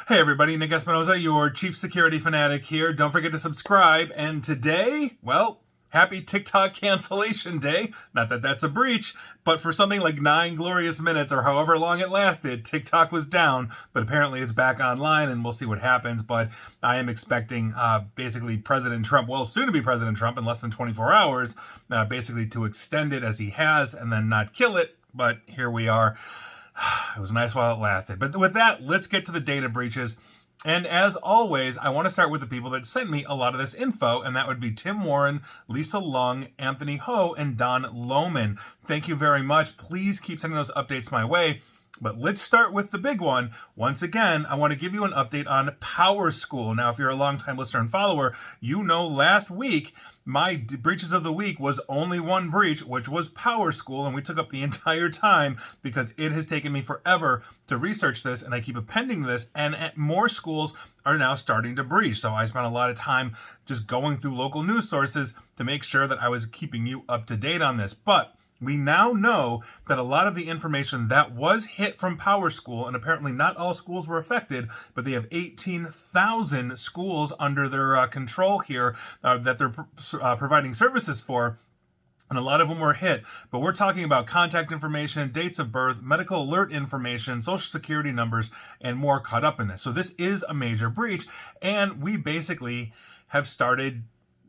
Hey everybody, Nick Espinosa, your chief security fanatic here. Don't forget to subscribe. And today, well, happy TikTok cancellation day. Not that that's a breach, but for something like 9 glorious minutes or however long it lasted, TikTok was down, but apparently it's back online and we'll see what happens. But I am expecting basically President Trump, well, soon to be President Trump in less than 24 hours, basically to extend it as he has and then not kill it. But here we are. It was nice while it lasted. But with that, let's get to the data breaches. And as always, I want to start with the people that sent me a lot of this info, and that would be Tim Warren, Lisa Lung, Anthony Ho, and Don Lohman. Thank you very much. Please keep sending those updates my way. But let's start with the big one. Once again, I want to give you an update on PowerSchool. Now, if you're a longtime listener and follower, you know last week, my breaches of the week was only one breach, which was PowerSchool, and we took up the entire time because it has taken me forever to research this, and I keep appending this, and more schools are now starting to breach. So I spent a lot of time just going through local news sources to make sure that I was keeping you up to date on this. But we now know that a lot of the information that was hit from PowerSchool, and apparently not all schools were affected, but they have 18,000 schools under their control here that they're providing services for. And a lot of them were hit, but we're talking about contact information, dates of birth, medical alert information, social security numbers, and more caught up in this. So this is a major breach, and we basically have started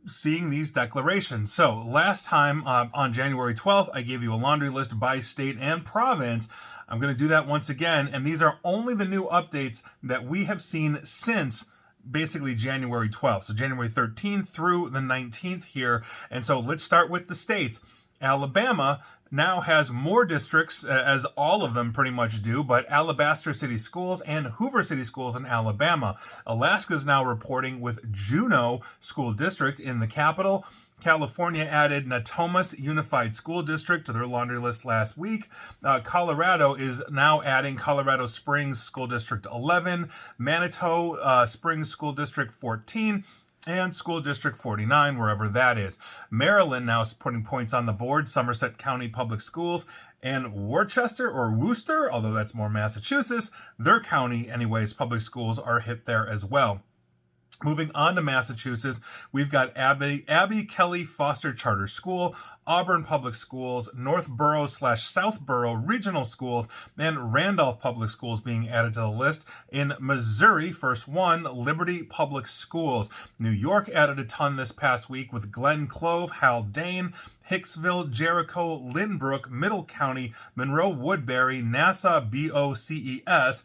seeing these declarations. So last time on January 12th, I gave you a laundry list by state and province. I'm going to do that once again, and these are only the new updates that we have seen since basically January 12th. So January 13th through the 19th here. And so let's start with the states. Alabama now has more districts, as all of them pretty much do, but Alabaster City Schools and Hoover City Schools in Alabama. Alaska is now reporting with Juneau School District in the capital. California added Natomas Unified School District to their laundry list last week. Colorado is now adding Colorado Springs School District 11, Manitou Springs School District 14, and School District 49, wherever that is. Maryland now is putting points on the board. Somerset County Public Schools and Worcester, although that's more Massachusetts, their county, anyways, public schools are hit there as well. Moving on to Massachusetts, we've got Abby Kelly Foster Charter School, Auburn Public Schools, Northborough/Southborough Regional Schools, and Randolph Public Schools being added to the list. In Missouri, first one, Liberty Public Schools. New York added a ton this past week with Glen Clove, Haldane, Hicksville, Jericho, Lynbrook, Middle County, Monroe Woodbury, Nassau BOCES,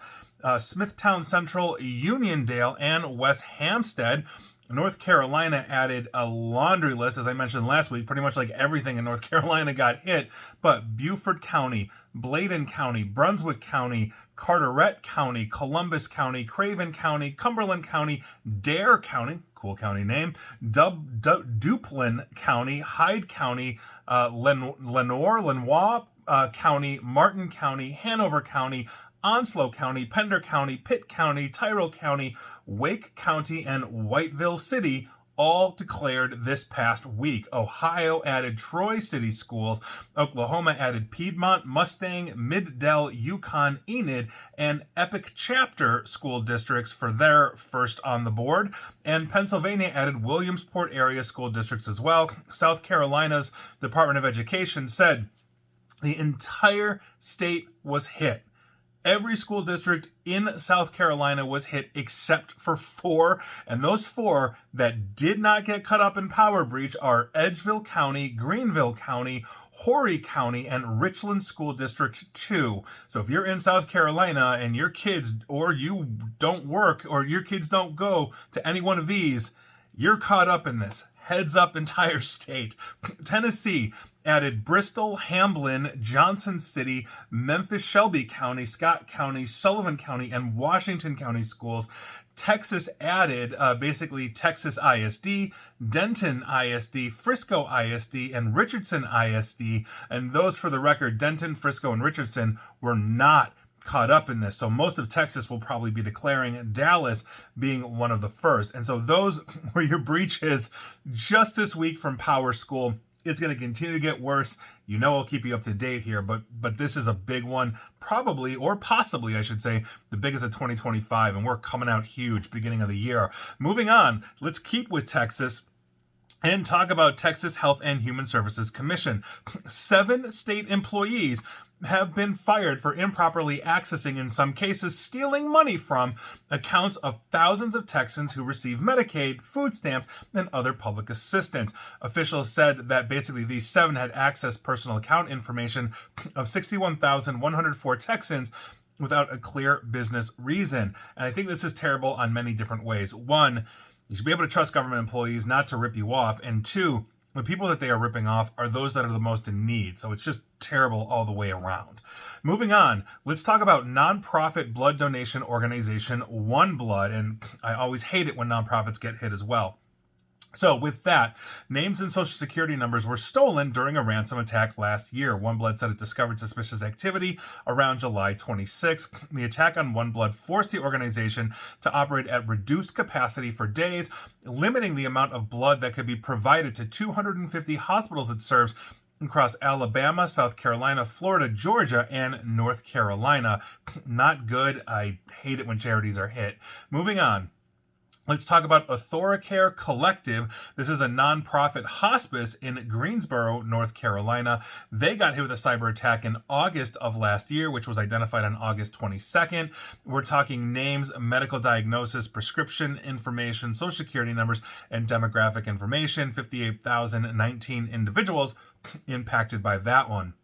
Smithtown Central, Uniondale, and West Hampstead. North Carolina added a laundry list, as I mentioned last week. Pretty much like everything in North Carolina got hit, but Beaufort County, Bladen County, Brunswick County, Carteret County, Columbus County, Craven County, Cumberland County, Dare County, cool county name, Duplin County, Hyde County, Lenoir County, Martin County, Hanover County, Onslow County, Pender County, Pitt County, Tyrrell County, Wake County, and Whiteville City all declared this past week. Ohio added Troy City Schools. Oklahoma added Piedmont, Mustang, Mid-Del, Yukon, Enid, and Epic Chapter school districts for their first on the board. And Pennsylvania added Williamsport area school districts as well. South Carolina's Department of Education said the entire state was hit. Every school district in South Carolina was hit except for 4, and those 4 that did not get cut up in power breach are Edgeville County, Greenville County, Horry County, and Richland School District 2. So if you're in South Carolina and your kids, or you don't work, or your kids don't go to any one of these, you're caught up in this. Heads up, entire state. Tennessee added Bristol, Hamblin, Johnson City, Memphis, Shelby County, Scott County, Sullivan County, and Washington County schools. Texas added basically Texas ISD, Denton ISD, Frisco ISD, and Richardson ISD. And those, for the record, Denton, Frisco, and Richardson were not caught up in this. So most of Texas will probably be declaring, Dallas being one of the first. And so those were your breaches just this week from PowerSchool. It's going to continue to get worse. You know, I'll keep you up to date here, but this is a big one, probably, or possibly, I should say, the biggest of 2025, and we're coming out huge beginning of the year. Moving on, let's keep with Texas and talk about Texas Health and Human Services Commission. 7 state employees have been fired for improperly accessing, in some cases, stealing money from accounts of thousands of Texans who receive Medicaid, food stamps, and other public assistance. Officials said that basically these 7 had accessed personal account information of 61,104 Texans without a clear business reason. And I think this is terrible on many different ways. One, you should be able to trust government employees not to rip you off. And 2, the people that they are ripping off are those that are the most in need. So it's just terrible all the way around. Moving on, let's talk about nonprofit blood donation organization One Blood. And I always hate it when nonprofits get hit as well. So with that, names and social security numbers were stolen during a ransom attack last year. One Blood said it discovered suspicious activity around July 26. The attack on One Blood forced the organization to operate at reduced capacity for days, limiting the amount of blood that could be provided to 250 hospitals it serves across Alabama, South Carolina, Florida, Georgia, and North Carolina. Not good. I hate it when charities are hit. Moving on. Let's talk about AuthoriCare Collective. This is a nonprofit hospice in Greensboro, North Carolina. They got hit with a cyber attack in August of last year, which was identified on August 22nd. We're talking names, medical diagnosis, prescription information, social security numbers, and demographic information. 58,019 individuals impacted by that one.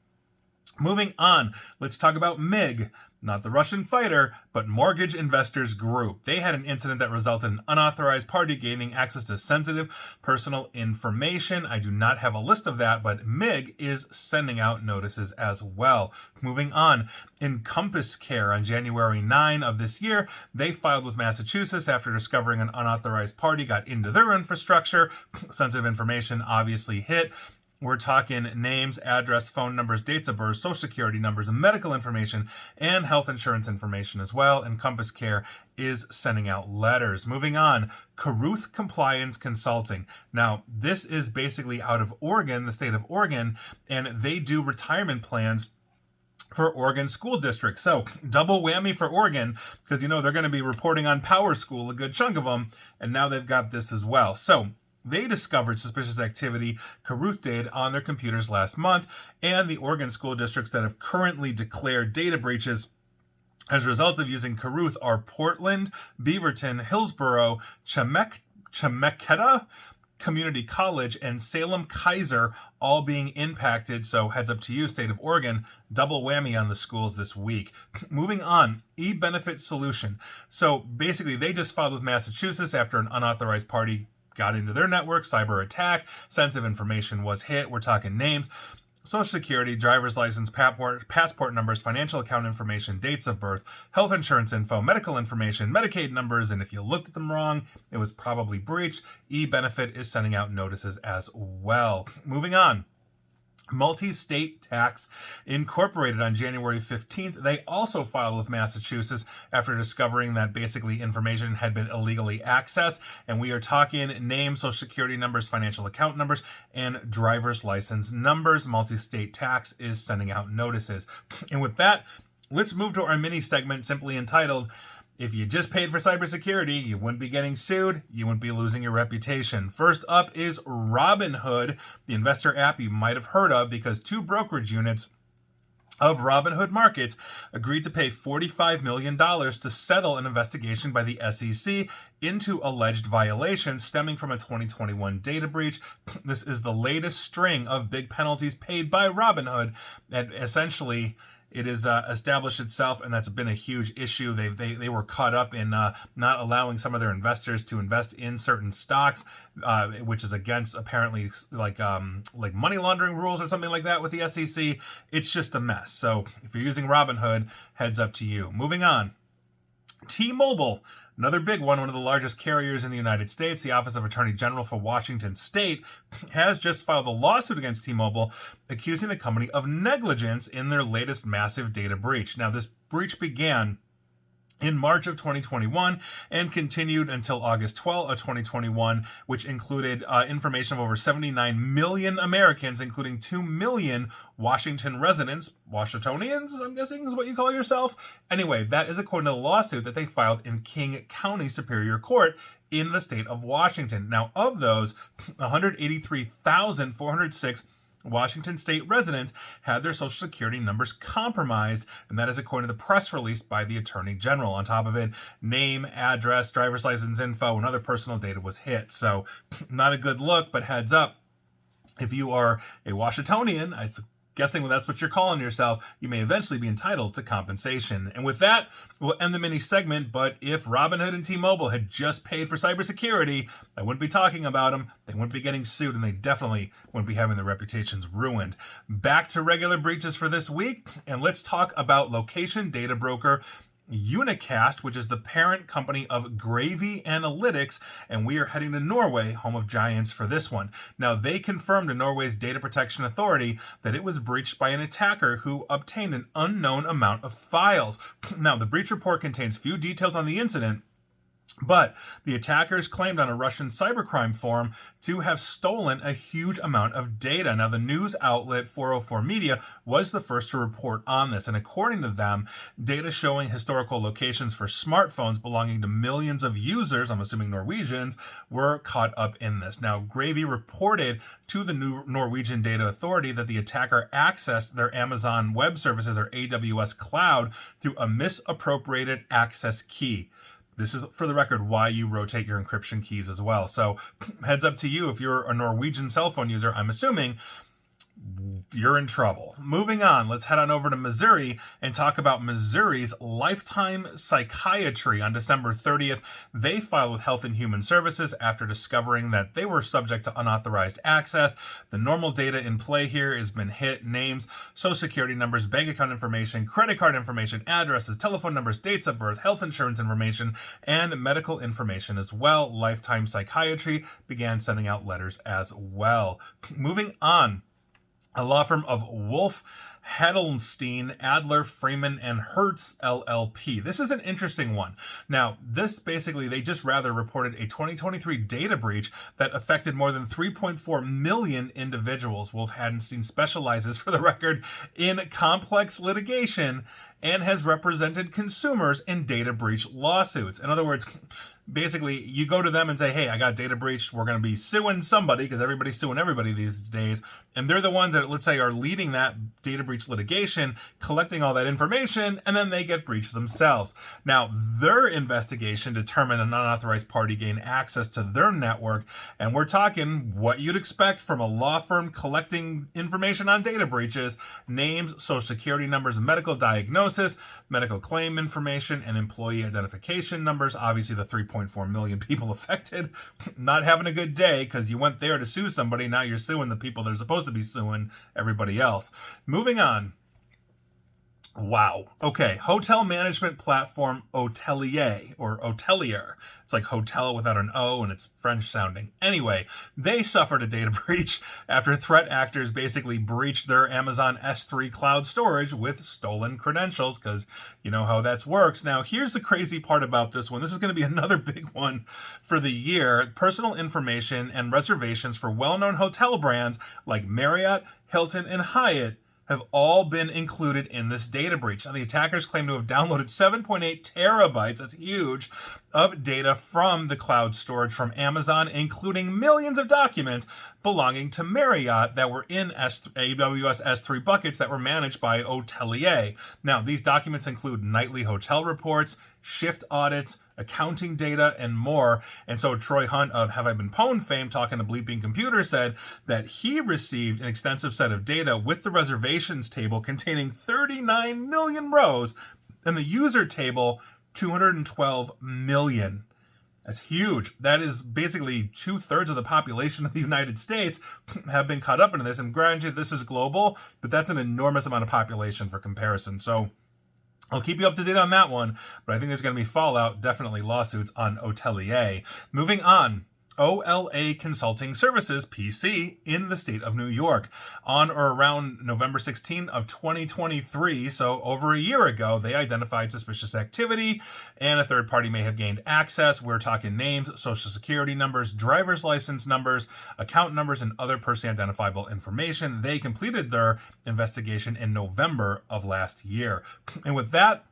Moving on, let's talk about MIG. Not the Russian fighter, but Mortgage Investors Group. They had an incident that resulted in an unauthorized party gaining access to sensitive personal information. I do not have a list of that, but MIG is sending out notices as well. Moving on, Encompass Care on January 9 of this year, they filed with Massachusetts after discovering an unauthorized party got into their infrastructure. Sensitive information obviously hit. We're talking names, address, phone numbers, dates of birth, social security numbers, medical information, and health insurance information as well. Encompass Care is sending out letters. Moving on, Caruth Compliance Consulting. Now, this is basically out of Oregon, the state of Oregon, and they do retirement plans for Oregon school districts. So double whammy for Oregon, because you know they're going to be reporting on PowerSchool, a good chunk of them, and now they've got this as well. So they discovered suspicious activity, Caruth did, on their computers last month, and the Oregon school districts that have currently declared data breaches as a result of using Caruth are Portland, Beaverton, Hillsborough, Chemeketa Community College, and Salem Kaiser, all being impacted. So heads up to you, state of Oregon, double whammy on the schools this week. Moving on, e-benefit solution. So basically they just filed with Massachusetts after an unauthorized party got into their network, cyber attack, sensitive information was hit. We're talking names, social security, driver's license, passport numbers, financial account information, dates of birth, health insurance info, medical information, Medicaid numbers, and if you looked at them wrong, it was probably breached. E-Benefit is sending out notices as well. Moving on. Multi-State Tax Incorporated on January 15th. They also filed with Massachusetts after discovering that basically information had been illegally accessed. And we are talking names, social security numbers, financial account numbers, and driver's license numbers. Multi-State Tax is sending out notices. And with that, let's move to our mini segment simply entitled, If you just paid for cybersecurity, you wouldn't be getting sued, you wouldn't be losing your reputation. First up is Robinhood, the investor app you might have heard of because 2 brokerage units of Robinhood Markets agreed to pay $45 million to settle an investigation by the SEC into alleged violations stemming from a 2021 data breach. This is the latest string of big penalties paid by Robinhood, and essentially it has established itself, and that's been a huge issue. They were caught up in not allowing some of their investors to invest in certain stocks, which is against apparently like money laundering rules or something like that with the SEC. It's just a mess. So if you're using Robinhood, heads up to you. Moving on, T-Mobile. Another big one of the largest carriers in the United States, the Office of Attorney General for Washington State, has just filed a lawsuit against T-Mobile, accusing the company of negligence in their latest massive data breach. Now, this breach began in March of 2021 and continued until August 12th of 2021, which included information of over 79 million Americans, including 2 million Washington residents. Washingtonians, I'm guessing, is what you call yourself. Anyway, that is according to the lawsuit that they filed in King County Superior Court in the state of Washington. Now, of those, 183,406 Washington state residents had their social security numbers compromised, and that is according to the press release by the Attorney General. On top of it, name, address, driver's license info, and other personal data was hit. So not a good look, but heads up, if you are a Washingtonian, I'm guessing that's what you're calling yourself, you may eventually be entitled to compensation. And with that, we'll end the mini segment. But if Robinhood and T-Mobile had just paid for cybersecurity, I wouldn't be talking about them. They wouldn't be getting sued, and they definitely wouldn't be having their reputations ruined. Back to regular breaches for this week, and let's talk about location data broker Unicast, which is the parent company of Gravy Analytics, and we are heading to Norway, home of giants, for this one. Now, they confirmed to Norway's Data Protection Authority that it was breached by an attacker who obtained an unknown amount of files. Now, the breach report contains few details on the incident, but the attackers claimed on a Russian cybercrime forum to have stolen a huge amount of data. Now, the news outlet 404 Media was the first to report on this, and according to them, data showing historical locations for smartphones belonging to millions of users, I'm assuming Norwegians, were caught up in this. Now, Gravy reported to the new Norwegian Data Authority that the attacker accessed their Amazon Web Services, or AWS Cloud, through a misappropriated access key. This is, for the record, why you rotate your encryption keys as well. So heads up to you if you're a Norwegian cell phone user, I'm assuming you're in trouble. Moving on, let's head on over to Missouri and talk about Missouri's Lifetime Psychiatry. On December 30th, they filed with Health and Human Services after discovering that they were subject to unauthorized access. The normal data in play here has been hit: names, social security numbers, bank account information, credit card information, addresses, telephone numbers, dates of birth, health insurance information, and medical information as well. Lifetime Psychiatry began sending out letters as well. Moving on, a law firm of Wolf, Hadelstein, Adler, Freeman, and Hertz LLP. This is an interesting one. Now, this basically, they just rather reported a 2023 data breach that affected more than 3.4 million individuals. Wolf Hadelstein specializes, for the record, in complex litigation and has represented consumers in data breach lawsuits. In other words, basically, you go to them and say, hey, I got data breached. We're going to be suing somebody, because everybody's suing everybody these days. And they're the ones that, let's say, are leading that data breach litigation, collecting all that information, and then they get breached themselves. Now, their investigation determined an unauthorized party gained access to their network. And we're talking what you'd expect from a law firm collecting information on data breaches: names, social security numbers, medical diagnosis, medical claim information, and employee identification numbers. Obviously, the 3.4 million people affected not having a good day, because you went there to sue somebody. Now you're suing the people that are supposed to be suing everybody else. Moving on. Wow. Okay. Hotel management platform Hotelier, or Hotelier. It's like hotel without an O, and it's French sounding. Anyway, they suffered a data breach after threat actors basically breached their Amazon S3 cloud storage with stolen credentials, because you know how that works. Now, here's the crazy part about this one. This is going to be another big one for the year. Personal information and reservations for well-known hotel brands like Marriott, Hilton, and Hyatt have all been included in this data breach. Now, the attackers claim to have downloaded 7.8 terabytes, that's huge, of data from the cloud storage from Amazon, including millions of documents belonging to Marriott that were in AWS S3 buckets that were managed by Hotelier. Now, these documents include nightly hotel reports, shift audits, accounting data, and more. And so Troy Hunt of Have I Been Pwned fame, talking to Bleeping Computer, said that he received an extensive set of data with the reservations table containing 39 million rows and the user table 212 million. That's huge. That is basically 2/3 of the population of the United States have been caught up into this. And granted, this is global, but that's an enormous amount of population for comparison. So I'll keep you up to date on that one, but I think there's going to be fallout, definitely lawsuits on Hotelier. Moving on. OLA Consulting Services, PC, in the state of New York. On or around November 16 of 2023, so over a year ago, they identified suspicious activity, and a third party may have gained access. We're talking names, social security numbers, driver's license numbers, account numbers, and other personally identifiable information. They completed their investigation in November of last year. And with that,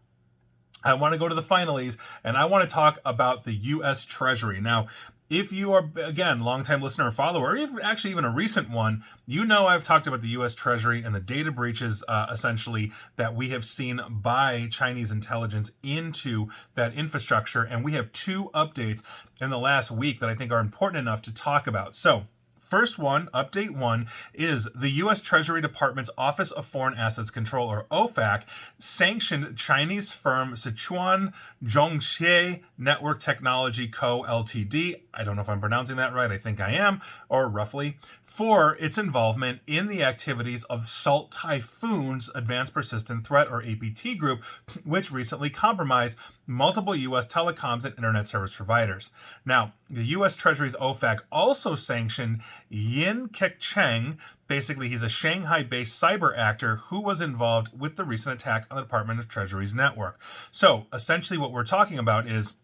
I want to go to the finalies, and I want to talk about the US Treasury. Now, if you are, again, longtime listener or follower, or even a recent one, you know I've talked about the US Treasury and the data breaches, essentially, that we have seen by Chinese intelligence into that infrastructure. And we have two updates in the last week that I think are important enough to talk about. So, first one, update one, is the U.S. Treasury Department's Office of Foreign Assets Control, or OFAC, sanctioned Chinese firm Sichuan Zhongxie Network Technology Co., Ltd., I don't know if I'm pronouncing that right, I think I am, or roughly, for its involvement in the activities of Salt Typhoon's Advanced Persistent Threat, or APT group, which recently compromised multiple U.S. telecoms and internet service providers. Now, the U.S. Treasury's OFAC also sanctioned Yin Keqiang. Basically, he's a Shanghai-based cyber actor who was involved with the recent attack on the Department of Treasury's network. So, essentially what we're talking about is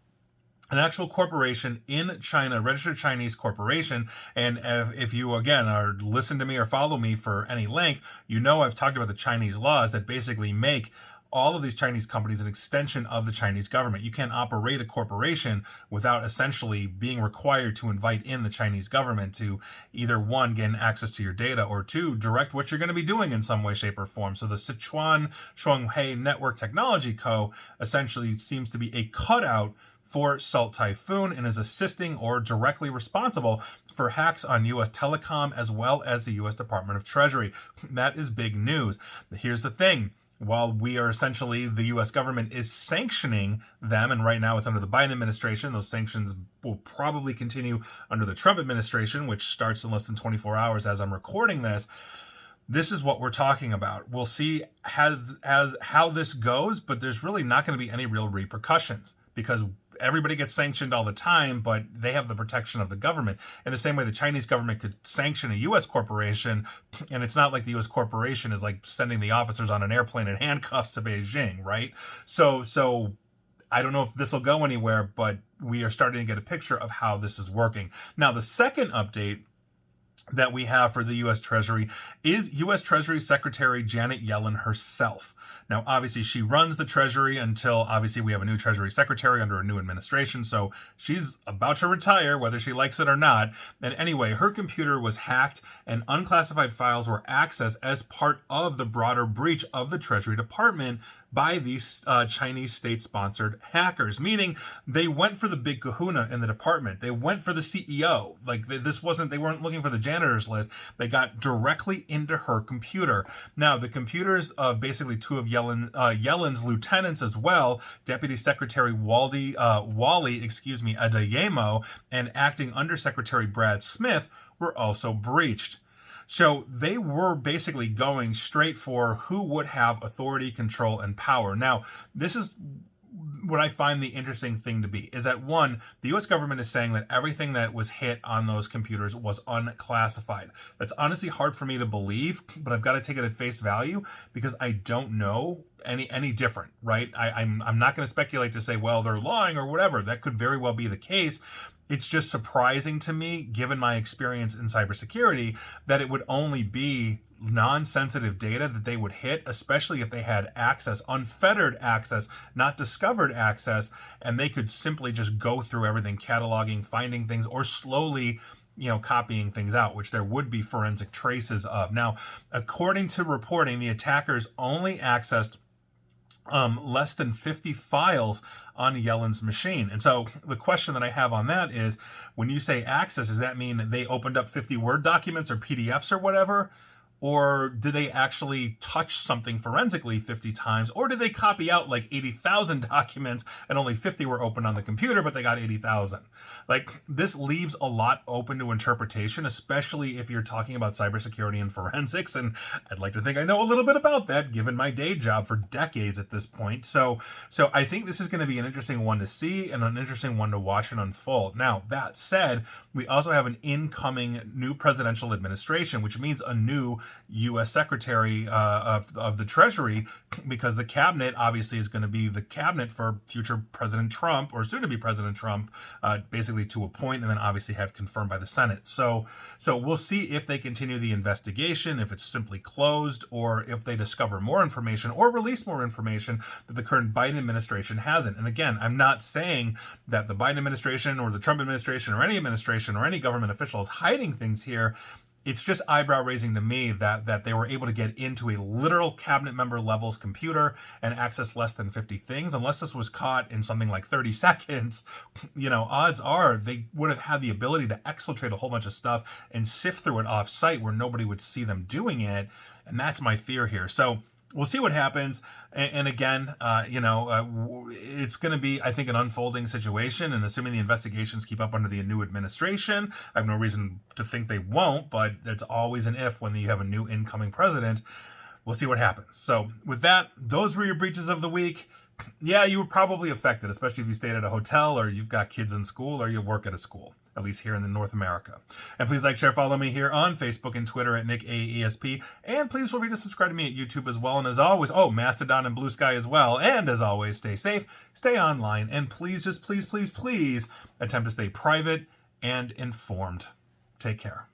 an actual corporation in China, a registered Chinese corporation. And if you, again, are listen to me or follow me for any length, you know I've talked about the Chinese laws that basically make all of these Chinese companies an extension of the Chinese government. You can't operate a corporation without essentially being required to invite in the Chinese government to either, one, gain access to your data, or two, direct what you're going to be doing in some way, shape, or form. So the Sichuan Zhongxie Network Technology Co. essentially seems to be a cutout for Salt Typhoon and is assisting or directly responsible for hacks on U.S. telecom as well as the U.S. Department of Treasury. That is big news. Here's the thing. While we are essentially, the U.S. government is sanctioning them, and right now it's under the Biden administration, those sanctions will probably continue under the Trump administration, which starts in less than 24 hours as I'm recording this. This is what we're talking about. We'll see as how this goes, but there's really not going to be any real repercussions because everybody gets sanctioned all the time, but they have the protection of the government. In the same way the Chinese government could sanction a U.S. corporation, and it's not like the U.S. corporation is like sending the officers on an airplane in handcuffs to Beijing, right? So I don't know if this will go anywhere, but we are starting to get a picture of how this is working. Now, the second update that we have for the U.S. Treasury is U.S. Treasury Secretary Janet Yellen herself. Now, obviously, she runs the Treasury until, obviously, we have a new Treasury Secretary under a new administration, so she's about to retire, whether she likes it or not. And anyway, her computer was hacked, and unclassified files were accessed as part of the broader breach of the Treasury Department by these Chinese state-sponsored hackers, meaning they went for the big kahuna in the department. They went for the CEO. Like, they weren't looking for the janitor's list. They got directly into her computer. Now, the computers of basically two of Yellen's lieutenants as well, Deputy Secretary Wally Adeyemo and Acting Undersecretary Brad Smith, were also breached. So they were basically going straight for who would have authority, control, and power. Now, this is what I find the interesting thing to be, is that, one, the U.S. government is saying that everything that was hit on those computers was unclassified. That's honestly hard for me to believe, but I've got to take it at face value because I don't know any different, right? I'm not going to speculate to say, well, they're lying or whatever. That could very well be the case. It's just surprising to me, given my experience in cybersecurity, that it would only be non-sensitive data that they would hit, especially if they had access, unfettered access, not discovered access, and they could simply just go through everything, cataloging, finding things, or slowly copying things out, which there would be forensic traces of. Now, according to reporting, the attackers only accessed less than 50 files on Yellen's machine. And so the question that I have on that is, when you say access, does that mean they opened up 50 Word documents or PDFs or whatever? Or did they actually touch something forensically 50 times? Or did they copy out like 80,000 documents and only 50 were open on the computer, but they got 80,000? Like, this leaves a lot open to interpretation, especially if you're talking about cybersecurity and forensics. And I'd like to think I know a little bit about that, given my day job for decades at this point. So I think this is going to be an interesting one to see and an interesting one to watch and unfold. Now, that said, we also have an incoming new presidential administration, which means a new U.S. Secretary of the Treasury, because the cabinet obviously is going to be the cabinet for future President Trump, or soon to be President Trump, basically to appoint and then obviously have confirmed by the Senate. So we'll see if they continue the investigation, if it's simply closed, or if they discover more information or release more information that the current Biden administration hasn't. And again, I'm not saying that the Biden administration or the Trump administration or any administration or any government official is hiding things here. It's just eyebrow raising to me that they were able to get into a literal cabinet member level's computer and access less than 50 things. Unless this was caught in something like 30 seconds, odds are they would have had the ability to exfiltrate a whole bunch of stuff and sift through it off site where nobody would see them doing it. And that's my fear here. So we'll see what happens. And again, it's going to be, I think, an unfolding situation. And assuming the investigations keep up under the new administration, I have no reason to think they won't, but it's always an if when you have a new incoming president. We'll see what happens. So with that, those were your breaches of the week. Yeah, you were probably affected, especially if you stayed at a hotel or you've got kids in school or you work at a school, at least here in the North America. And please like, share, follow me here on Facebook and Twitter at NickAESP. And please feel free to subscribe to me at YouTube as well. And as always, Mastodon and Blue Sky as well. And as always, stay safe, stay online, and please, just please, please, please attempt to stay private and informed. Take care.